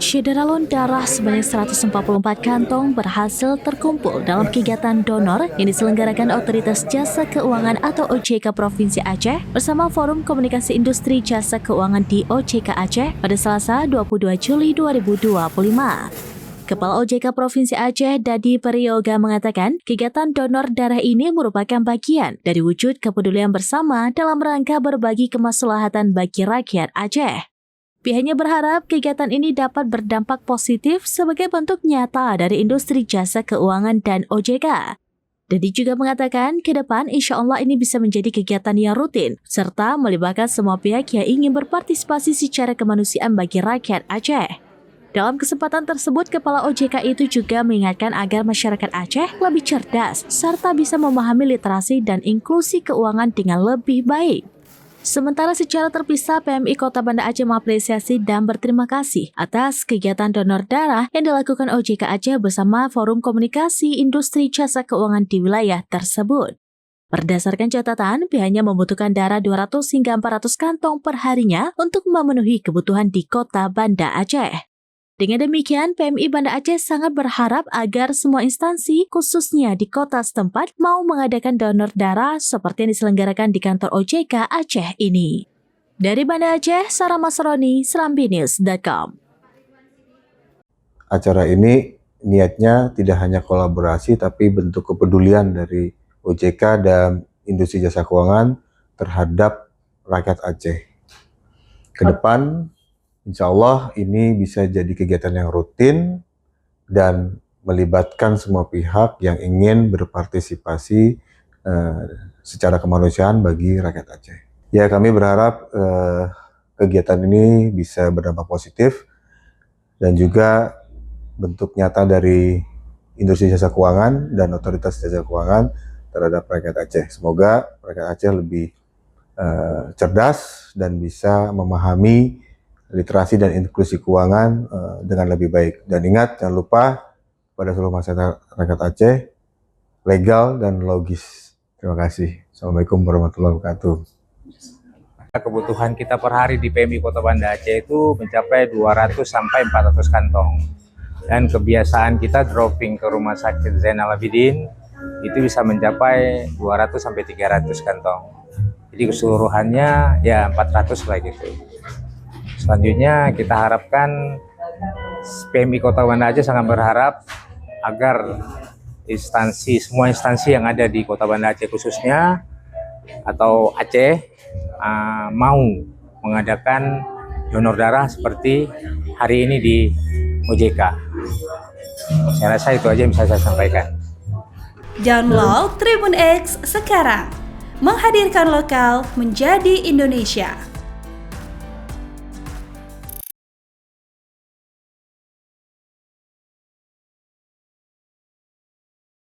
Syederalon darah sebanyak 144 kantong berhasil terkumpul dalam kegiatan donor yang diselenggarakan Otoritas Jasa Keuangan atau OJK Provinsi Aceh bersama Forum Komunikasi Industri Jasa Keuangan di OJK Aceh pada Selasa 22 Juli 2025. Kepala OJK Provinsi Aceh, Dadi Periyoga mengatakan, kegiatan donor darah ini merupakan bagian dari wujud kepedulian bersama dalam rangka berbagi kemaslahatan bagi rakyat Aceh. Pihaknya berharap kegiatan ini dapat berdampak positif sebagai bentuk nyata dari industri jasa keuangan dan OJK. Dadi juga mengatakan, ke depan insya Allah ini bisa menjadi kegiatan yang rutin, serta melibatkan semua pihak yang ingin berpartisipasi secara kemanusiaan bagi rakyat Aceh. Dalam kesempatan tersebut, Kepala OJK itu juga mengingatkan agar masyarakat Aceh lebih cerdas, serta bisa memahami literasi dan inklusi keuangan dengan lebih baik. Sementara secara terpisah, PMI Kota Banda Aceh mengapresiasi dan berterima kasih atas kegiatan donor darah yang dilakukan OJK Aceh bersama Forum Komunikasi Industri Jasa Keuangan di wilayah tersebut. Berdasarkan catatan, pihaknya membutuhkan darah 200 hingga 400 kantong per harinya untuk memenuhi kebutuhan di Kota Banda Aceh. Dengan demikian, PMI Banda Aceh sangat berharap agar semua instansi, khususnya di kota setempat, mau mengadakan donor darah seperti yang diselenggarakan di kantor OJK Aceh ini. Dari Banda Aceh, Sarah Masroni, serambinews.com. Acara ini niatnya tidak hanya kolaborasi, tapi bentuk kepedulian dari OJK dan industri jasa keuangan terhadap rakyat Aceh. Ke depan, insya Allah ini bisa jadi kegiatan yang rutin dan melibatkan semua pihak yang ingin berpartisipasi secara kemanusiaan bagi rakyat Aceh. Ya, kami berharap kegiatan ini bisa berdampak positif dan juga bentuk nyata dari industri jasa keuangan dan otoritas jasa keuangan terhadap rakyat Aceh. Semoga rakyat Aceh lebih cerdas dan bisa memahami literasi dan inklusi keuangan dengan lebih baik. Dan ingat, jangan lupa pada seluruh masyarakat rakyat Aceh, legal dan logis. Terima kasih. Assalamualaikum warahmatullahi wabarakatuh. Kebutuhan kita per hari di PMI Kota Banda Aceh itu mencapai 200 sampai 400 kantong. Dan kebiasaan kita dropping ke Rumah Sakit Zainal Abidin itu bisa mencapai 200 sampai 300 kantong. Jadi keseluruhannya ya 400 lah gitu. Selanjutnya kita harapkan PMI Kota Banda Aceh sangat berharap agar semua instansi yang ada di Kota Banda Aceh khususnya atau Aceh mau mengadakan donor darah seperti hari ini di OJK. Saya rasa itu aja yang bisa saya sampaikan. Download Tribun X sekarang, menghadirkan lokal menjadi Indonesia.